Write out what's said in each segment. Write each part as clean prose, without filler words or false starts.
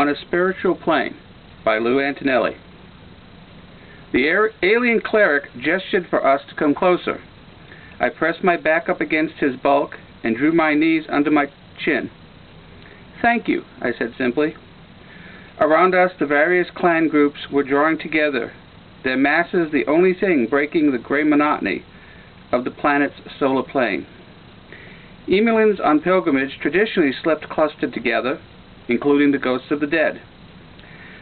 on a Spiritual Plane by Lou Antonelli. The alien cleric gestured for us to come closer. I pressed my back up against his bulk and drew my knees under my chin. "Thank you," I said simply. Around us, the various clan groups were drawing together, their masses the only thing breaking the gray monotony of the planet's solar plane. Emulans on pilgrimage traditionally slept clustered together, including the ghosts of the dead.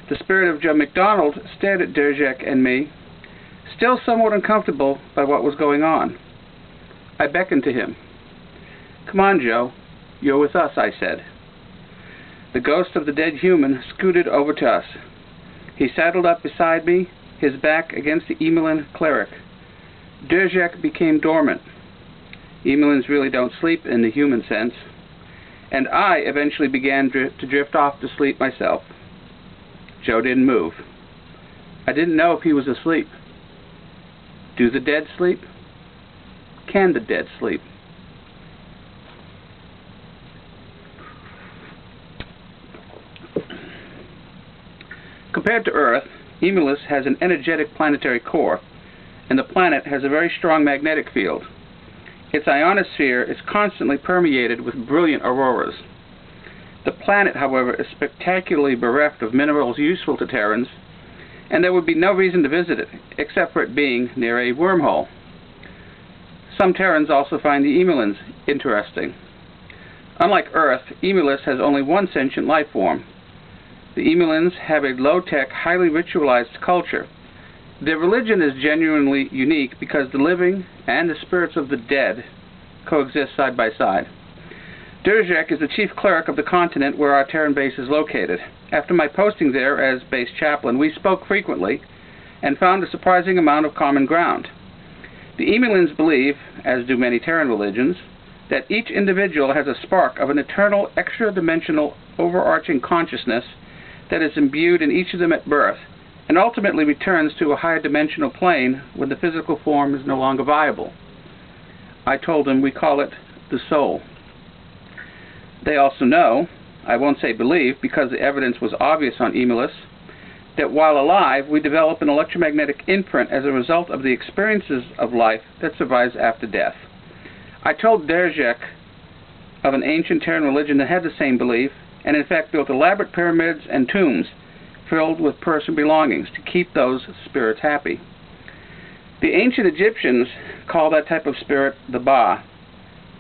The spirit of Joe McDonald stared at Derzek and me, still somewhat uncomfortable by what was going on. I beckoned to him. "Come on, Joe. You're with us," I said. The ghost of the dead human scooted over to us. He saddled up beside me, his back against the Emulan cleric. Derzek became dormant. Emulans really don't sleep in the human sense. And I eventually began to drift off to sleep myself. Joe didn't move. I didn't know if he was asleep. Do the dead sleep? Can the dead sleep? Compared to Earth, Emulus has an energetic planetary core, and the planet has a very strong magnetic field. Its ionosphere is constantly permeated with brilliant auroras. The planet, however, is spectacularly bereft of minerals useful to Terrans, and there would be no reason to visit it, except for it being near a wormhole. Some Terrans also find the Emulans interesting. Unlike Earth, Emulus has only one sentient life form. The Emulans have a low-tech, highly ritualized culture. Their religion is genuinely unique because the living and the spirits of the dead coexist side by side. Derzek is the chief cleric of the continent where our Terran base is located. After my posting there as base chaplain, we spoke frequently and found a surprising amount of common ground. The Emulans believe, as do many Terran religions, that each individual has a spark of an eternal, extra-dimensional, overarching consciousness that is imbued in each of them at birth, and ultimately returns to a higher dimensional plane when the physical form is no longer viable. I told him we call it the soul. They also know, I won't say believe because the evidence was obvious on Emulus, that while alive we develop an electromagnetic imprint as a result of the experiences of life that survives after death. I told Derzek of an ancient Terran religion that had the same belief, and in fact built elaborate pyramids and tombs filled with personal belongings to keep those spirits happy. The ancient Egyptians called that type of spirit the Ba.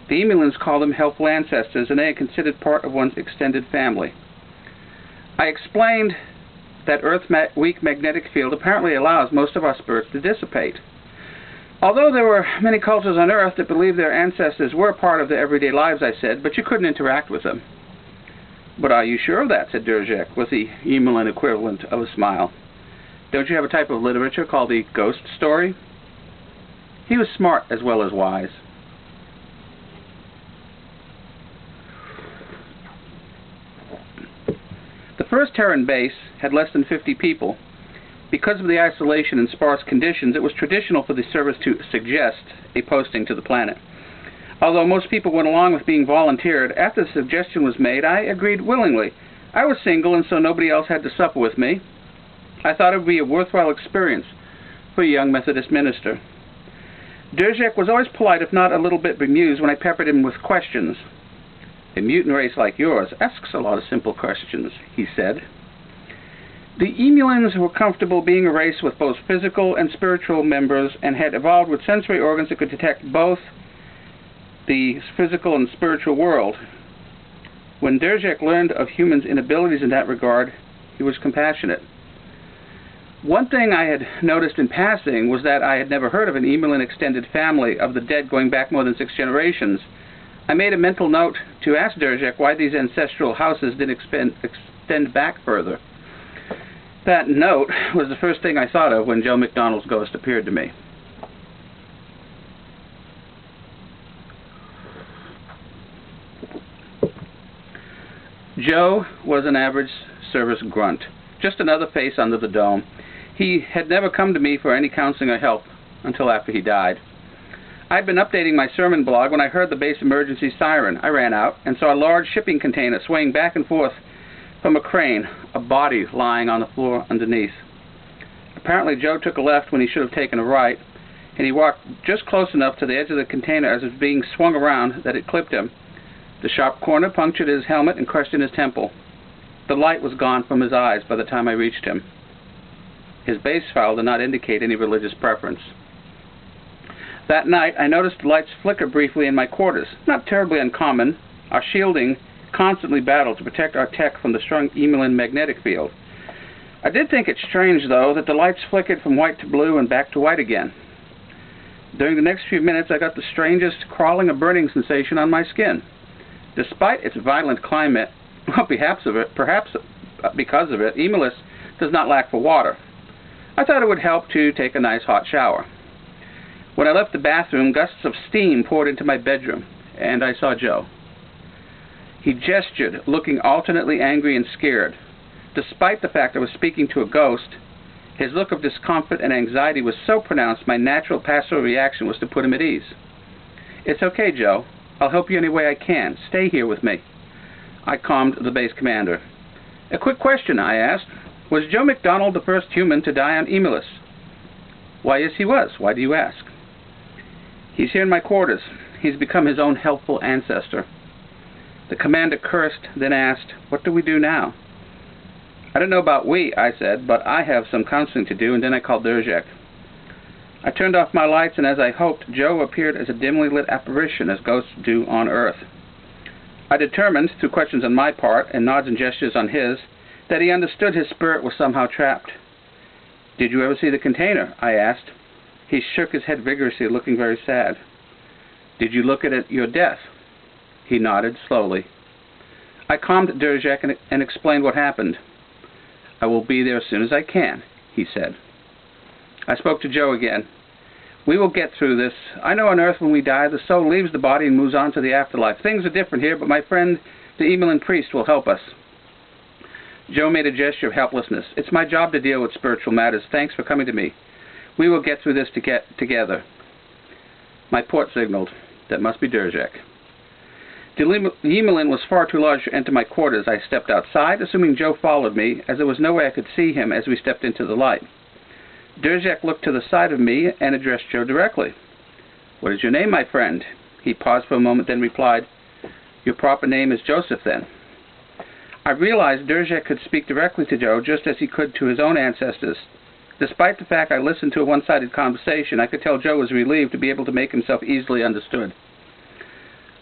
The Emulans call them helpful ancestors, and they are considered part of one's extended family. I explained that Earth's weak magnetic field apparently allows most of our spirits to dissipate. Although there were many cultures on Earth that believed their ancestors were part of their everyday lives, I said, but you couldn't interact with them. "But are you sure of that?" said Derzek, with the Emulan equivalent of a smile. "Don't you have a type of literature called the ghost story?" He was smart as well as wise. The first Terran base had less than 50 people. Because of the isolation and sparse conditions, it was traditional for the service to suggest a posting to the planet. Although most people went along with being volunteered, after the suggestion was made, I agreed willingly. I was single, and so nobody else had to supper with me. I thought it would be a worthwhile experience for a young Methodist minister. Derzek was always polite, if not a little bit bemused, when I peppered him with questions. "A mutant race like yours asks a lot of simple questions," he said. The Emulans were comfortable being a race with both physical and spiritual members and had evolved with sensory organs that could detect both the physical and spiritual world. When Derzek learned of humans' inabilities in that regard, he was compassionate. One thing I had noticed in passing was that I had never heard of an Emulan extended family of the dead going back more than 6 generations. I made a mental note to ask Derzek why these ancestral houses didn't extend back further. That note was the first thing I thought of when Joe McDonald's ghost appeared to me. Joe was an average service grunt, just another face under the dome. He had never come to me for any counseling or help until after he died. I'd been updating my sermon blog when I heard the base emergency siren. I ran out and saw a large shipping container swaying back and forth from a crane, a body lying on the floor underneath. Apparently Joe took a left when he should have taken a right, and he walked just close enough to the edge of the container as it was being swung around that it clipped him. The sharp corner punctured his helmet and crushed in his temple. The light was gone from his eyes by the time I reached him. His base file did not indicate any religious preference. That night, I noticed the lights flicker briefly in my quarters. Not terribly uncommon. Our shielding constantly battled to protect our tech from the strong Emelin magnetic field. I did think it strange, though, that the lights flickered from white to blue and back to white again. During the next few minutes, I got the strangest crawling or burning sensation on my skin. Despite its violent climate, well, perhaps because of it, Emelus does not lack for water. I thought it would help to take a nice hot shower. When I left the bathroom, gusts of steam poured into my bedroom, and I saw Joe. He gestured, looking alternately angry and scared. Despite the fact I was speaking to a ghost, his look of discomfort and anxiety was so pronounced my natural passive reaction was to put him at ease. "It's okay, Joe. I'll help you any way I can. Stay here with me." I calmed the base commander. "A quick question," I asked. "Was Joe McDonald the first human to die on Emelus?" "Why, yes, he was. Why do you ask?" "He's here in my quarters. He's become his own helpful ancestor." The commander cursed, then asked, "What do we do now?" "I don't know about we," I said, "but I have some counseling to do," and then I called Derzhek. I turned off my lights, and as I hoped, Joe appeared as a dimly lit apparition, as ghosts do on Earth. I determined, through questions on my part, and nods and gestures on his, that he understood his spirit was somehow trapped. "Did you ever see the container?" I asked. He shook his head vigorously, looking very sad. "Did you look at it at your death?" He nodded slowly. I calmed Derzhek and explained what happened. "I will be there as soon as I can," he said. I spoke to Joe again. "We will get through this. I know on Earth when we die, the soul leaves the body and moves on to the afterlife. Things are different here, but my friend, the Emelin priest, will help us." Joe made a gesture of helplessness. "It's my job to deal with spiritual matters. Thanks for coming to me. We will get through this together." My port signaled. That must be Derzhek. The Emelin was far too large to enter my quarters. I stepped outside, assuming Joe followed me, as there was no way I could see him as we stepped into the light. Derzhek looked to the side of me and addressed Joe directly. "What is your name, my friend?" He paused for a moment, then replied, "Your proper name is Joseph, then." I realized Derzhek could speak directly to Joe just as he could to his own ancestors. Despite the fact I listened to a one-sided conversation, I could tell Joe was relieved to be able to make himself easily understood.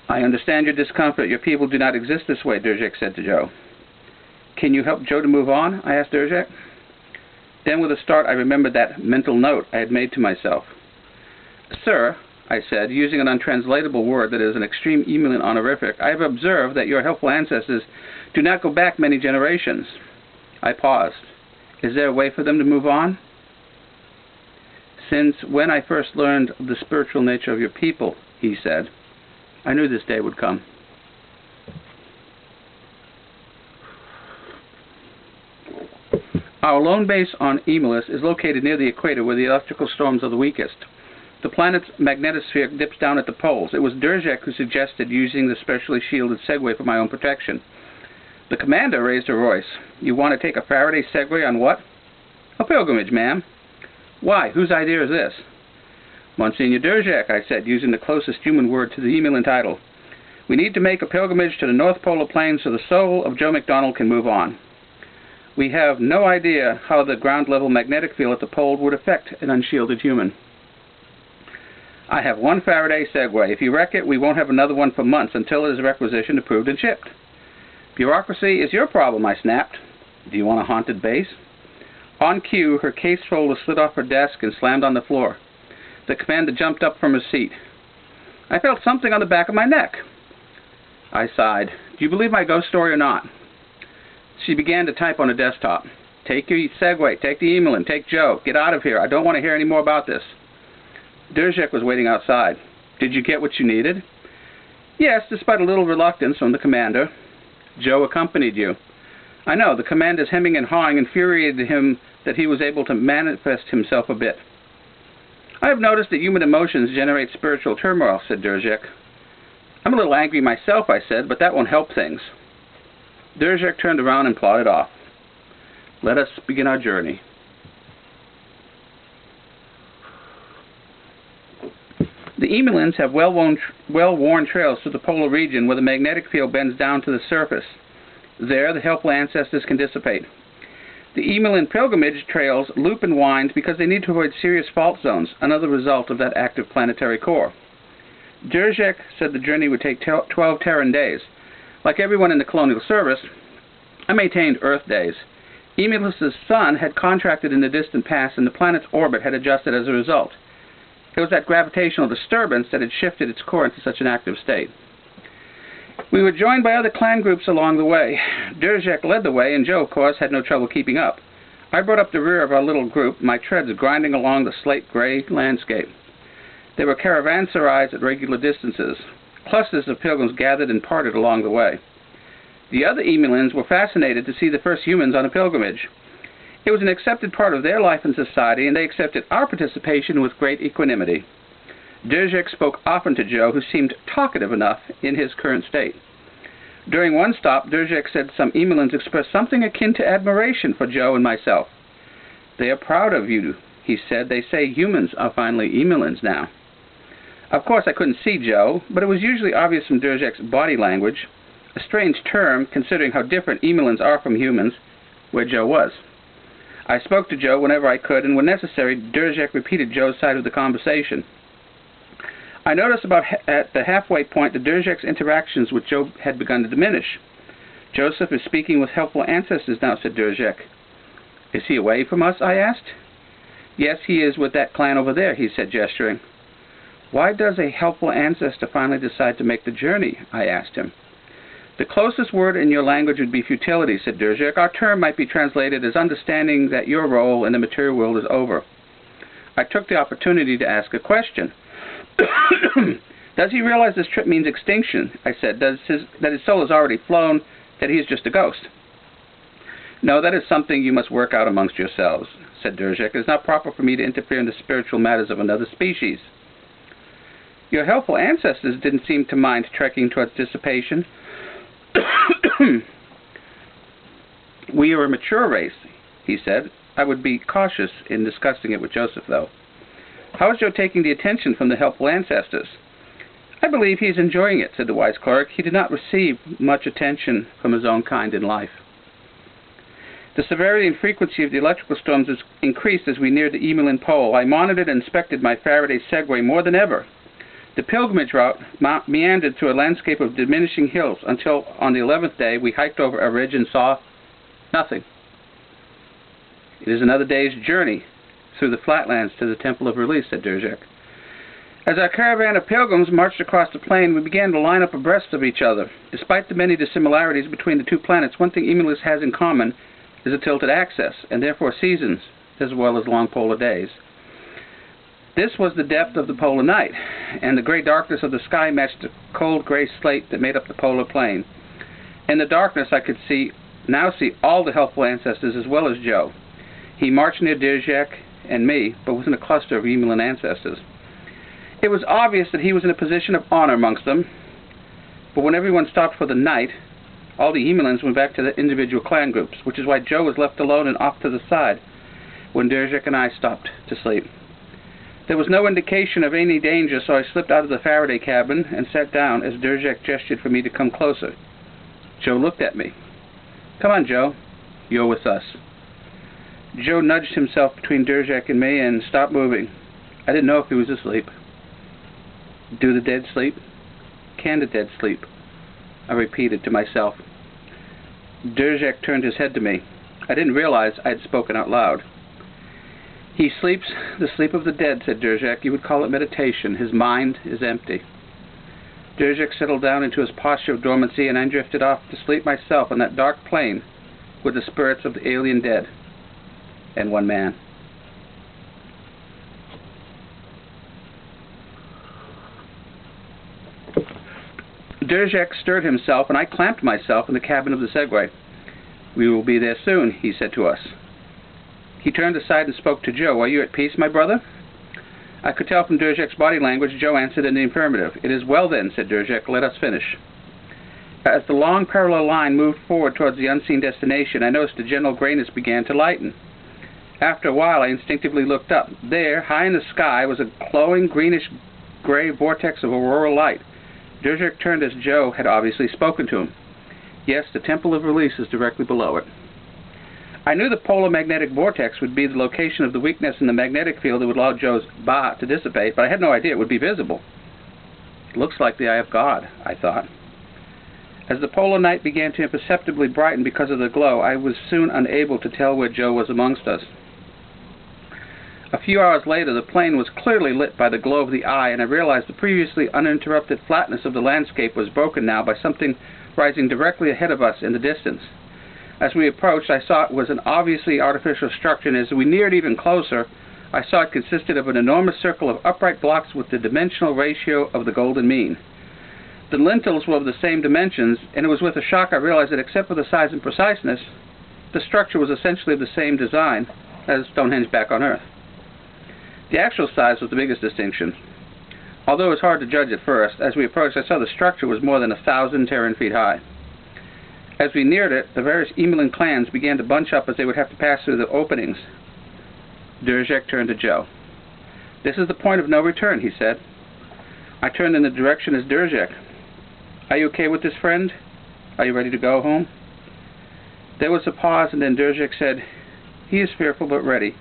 "I understand your discomfort. Your people do not exist this way," Derzhek said to Joe. "Can you help Joe to move on?" I asked Derzhek. Then with a start I remembered that mental note I had made to myself. "Sir," I said, using an untranslatable word that is an extreme Emelin honorific, "I have observed that your helpful ancestors do not go back many generations." I paused. "Is there a way for them to move on?" "Since when I first learned of the spiritual nature of your people," he said, "I knew this day would come." Our lone base on Emelus is located near the equator where the electrical storms are the weakest. The planet's magnetosphere dips down at the poles. It was Derzhek who suggested using the specially shielded Segway for my own protection. The commander raised her voice. "You want to take a Faraday Segway on what?" "A pilgrimage, ma'am." "Why? Whose idea is this?" "Monsignor Derzhek," I said, using the closest human word to the Emelin title. "We need to make a pilgrimage to the North Polar Plains so the soul of Joe McDonald can move on. We have no idea how the ground-level magnetic field at the pole would affect an unshielded human." "I have one Faraday Segway. If you wreck it, we won't have another one for months until it is requisitioned, approved, and shipped." "Bureaucracy is your problem," I snapped. "Do you want a haunted base?" On cue, her case folder slid off her desk and slammed on the floor. The commander jumped up from his seat. I felt something on the back of my neck. I sighed. "Do you believe my ghost story or not?" She began to type on her desktop. "Take your Segway, take the Emelin, take Joe. Get out of here. I don't want to hear any more about this." Derzhek was waiting outside. "Did you get what you needed?" "Yes, despite a little reluctance from the commander." "Joe accompanied you." "I know. The commander's hemming and hawing infuriated him that he was able to manifest himself a bit." "I have noticed that human emotions generate spiritual turmoil," said Derzhek. "I'm a little angry myself," I said, "but that won't help things." Derzek turned around and plodded off. Let us begin our journey. The Emelins have well-worn trails through the polar region where the magnetic field bends down to the surface. There, the helpful ancestors can dissipate. The Emelin pilgrimage trails loop and wind because they need to avoid serious fault zones, another result of that active planetary core. Derzek said the journey would take 12 Terran days. Like everyone in the colonial service, I maintained Earth days. Emulus's sun had contracted in the distant past, and the planet's orbit had adjusted as a result. It was that gravitational disturbance that had shifted its core into such an active state. We were joined by other clan groups along the way. Derzek led the way, and Joe, of course, had no trouble keeping up. I brought up the rear of our little group, my treads grinding along the slate-gray landscape. There were caravanserais at regular distances. Clusters of pilgrims gathered and parted along the way. The other Emelins were fascinated to see the first humans on a pilgrimage. It was an accepted part of their life in society, and they accepted our participation with great equanimity. Derzek spoke often to Joe, who seemed talkative enough in his current state. During one stop, Derzek said some Emelins expressed something akin to admiration for Joe and myself. They are proud of you, he said. They say humans are finally Emelins now. Of course, I couldn't see Joe, but it was usually obvious from Derzek's body language, a strange term considering how different Emelins are from humans, where Joe was. I spoke to Joe whenever I could, and when necessary, Derzek repeated Joe's side of the conversation. I noticed at the halfway point that Derzek's interactions with Joe had begun to diminish. Joseph is speaking with helpful ancestors now, said Derzek. Is he away from us? I asked. Yes, he is with that clan over there, he said, gesturing. Why does a helpful ancestor finally decide to make the journey? I asked him. The closest word in your language would be futility, said Derzek. Our term might be translated as understanding that your role in the material world is over. I took the opportunity to ask a question. Does he realize this trip means extinction? I said. That his soul has already flown, that he is just a ghost? No, that is something you must work out amongst yourselves, said Derzek. It is not proper for me to interfere in the spiritual matters of another species. Your helpful ancestors didn't seem to mind trekking towards dissipation. We are a mature race, he said. I would be cautious in discussing it with Joseph, though. How is Joe taking the attention from the helpful ancestors? I believe he is enjoying it, said the wise cleric. He did not receive much attention from his own kind in life. The severity and frequency of the electrical storms increased as we neared the Emelin pole. I monitored and inspected my Faraday Segway more than ever. The pilgrimage route meandered through a landscape of diminishing hills until, on the 11th day, we hiked over a ridge and saw nothing. It is another day's journey through the flatlands to the Temple of Release, said Derzek. As our caravan of pilgrims marched across the plain, we began to line up abreast of each other. Despite the many dissimilarities between the two planets, one thing Emulus has in common is a tilted axis, and therefore seasons, as well as long polar days. This was the depth of the polar night, and the gray darkness of the sky matched the cold gray slate that made up the polar plain. In the darkness, I could now see all the helpful ancestors as well as Joe. He marched near Derzek and me, but was in a cluster of Emelin ancestors. It was obvious that he was in a position of honor amongst them, but when everyone stopped for the night, all the Emelins went back to their individual clan groups, which is why Joe was left alone and off to the side when Derzek and I stopped to sleep. There was no indication of any danger, so I slipped out of the Faraday cabin and sat down as Derzek gestured for me to come closer. Joe looked at me. Come on, Joe. You're with us. Joe nudged himself between Derzek and me and stopped moving. I didn't know if he was asleep. Do the dead sleep? Can the dead sleep? I repeated to myself. Derzek turned his head to me. I didn't realize I had spoken out loud. He sleeps the sleep of the dead, said Derzek. You would call it meditation. His mind is empty. Derzek settled down into his posture of dormancy, and I drifted off to sleep myself on that dark plain with the spirits of the alien dead and one man. Derzek stirred himself, and I clamped myself in the cabin of the Segway. We will be there soon, he said to us. He turned aside and spoke to Joe. Are you at peace, my brother? I could tell from Derzek's body language Joe answered in the affirmative. It is well then, said Derzek. Let us finish. As the long parallel line moved forward towards the unseen destination, I noticed the general grayness began to lighten. After a while, I instinctively looked up. There, high in the sky, was a glowing greenish-gray vortex of auroral light. Durzek turned as Joe had obviously spoken to him. Yes, the Temple of Release is directly below it. I knew the polar magnetic vortex would be the location of the weakness in the magnetic field that would allow Joe's Ba to dissipate, but I had no idea it would be visible. It looks like the eye of God, I thought. As the polar night began to imperceptibly brighten because of the glow, I was soon unable to tell where Joe was amongst us. A few hours later, the plain was clearly lit by the glow of the eye, and I realized the previously uninterrupted flatness of the landscape was broken now by something rising directly ahead of us in the distance. As we approached, I saw it was an obviously artificial structure, and as we neared even closer, I saw it consisted of an enormous circle of upright blocks with the dimensional ratio of the golden mean. The lintels were of the same dimensions, and it was with a shock I realized that except for the size and preciseness, the structure was essentially of the same design as Stonehenge back on Earth. The actual size was the biggest distinction. Although it was hard to judge at first, as we approached I saw the structure was more than 1,000 Terran feet high. As we neared it, the various Emelin clans began to bunch up as they would have to pass through the openings. Durzek turned to Joe. "This is the point of no return," he said. I turned in the direction as Durzek. "Are you okay with this, friend? Are you ready to go home?" There was a pause, and then Durzek said, "He is fearful but ready."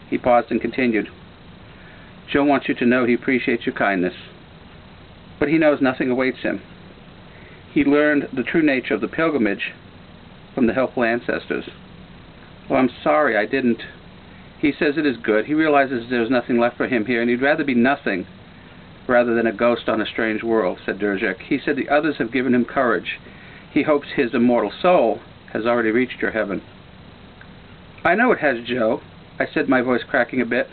He paused and continued. "Joe wants you to know he appreciates your kindness, but he knows nothing awaits him. He learned the true nature of the pilgrimage from the helpful ancestors." "Oh, I'm sorry, I didn't." "He says it is good. He realizes there's nothing left for him here, and he'd rather be nothing rather than a ghost on a strange world," said Durzek. "He said the others have given him courage. He hopes his immortal soul has already reached your heaven." "I know it has, Joe," I said, my voice cracking a bit.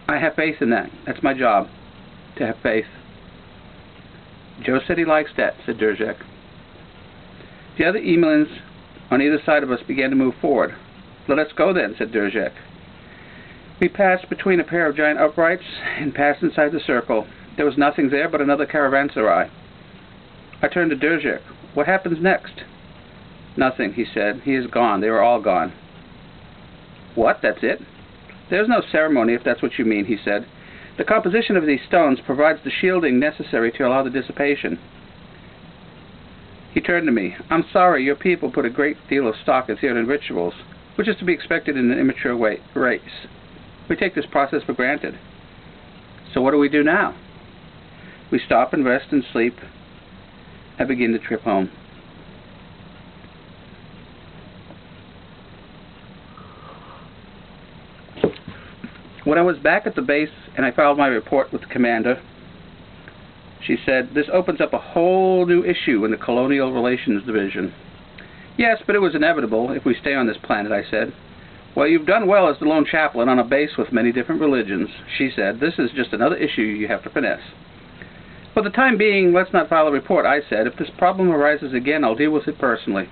"I have faith in that. That's my job, to have faith." "Joe said he likes that," said Durzek. The other Emelins on either side of us began to move forward. "Let us go then," said Durzek. We passed between a pair of giant uprights and passed inside the circle. There was nothing there but another caravanserai. I turned to Durzek. "What happens next?" "Nothing," he said. "He is gone. They are all gone." "What? That's it?" "There's no ceremony, if that's what you mean," he said. "The composition of these stones provides the shielding necessary to allow the dissipation." He turned to me. "I'm sorry, your people put a great deal of stock in theater and rituals, which is to be expected in an immature race. We take this process for granted. So what do we do now?" "We stop and rest and sleep and begin the trip home." When I was back at the base and I filed my report with the commander, she said, "This opens up a whole new issue in the Colonial Relations Division." "Yes, but it was inevitable if we stay on this planet," I said. "Well, you've done well as the lone chaplain on a base with many different religions," she said. "This is just another issue you have to finesse." "For the time being, let's not file a report," I said. "If this problem arises again, I'll deal with it personally."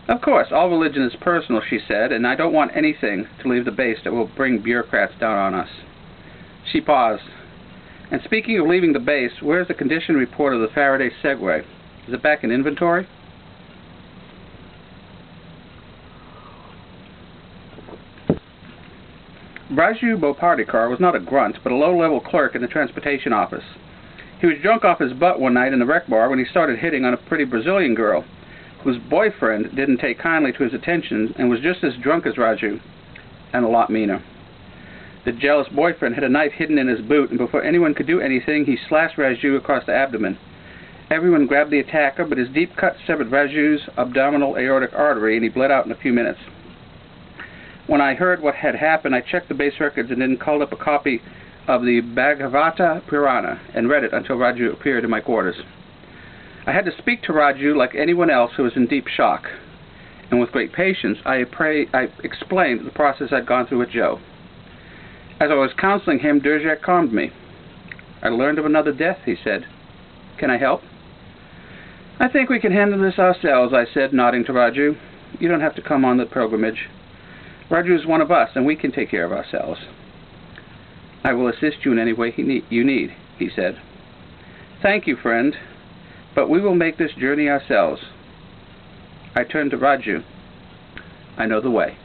"Of course, all religion is personal," she said, "and I don't want anything to leave the base that will bring bureaucrats down on us." She paused. "And speaking of leaving the base, where's the condition report of the Faraday Segway? Is it back in inventory?" Raju Bopardikar was not a grunt, but a low-level clerk in the transportation office. He was drunk off his butt one night in the rec bar when he started hitting on a pretty Brazilian girl, whose boyfriend didn't take kindly to his attentions and was just as drunk as Raju, and a lot meaner. The jealous boyfriend had a knife hidden in his boot, and before anyone could do anything, he slashed Raju across the abdomen. Everyone grabbed the attacker, but his deep cut severed Raju's abdominal aortic artery, and he bled out in a few minutes. When I heard what had happened, I checked the base records and then called up a copy of the Bhagavata Purana and read it until Raju appeared in my quarters. I had to speak to Raju like anyone else who was in deep shock, and with great patience I explained the process I'd gone through with Joe. As I was counseling him, Durzek calmed me. "I learned of another death," he said. "Can I help?" "I think we can handle this ourselves," I said, nodding to Raju. "You don't have to come on the pilgrimage. Raju is one of us, and we can take care of ourselves." "I will assist you in any way you need," he said. "Thank you, friend." But we will make this journey ourselves. I turn to Raju. I know the way.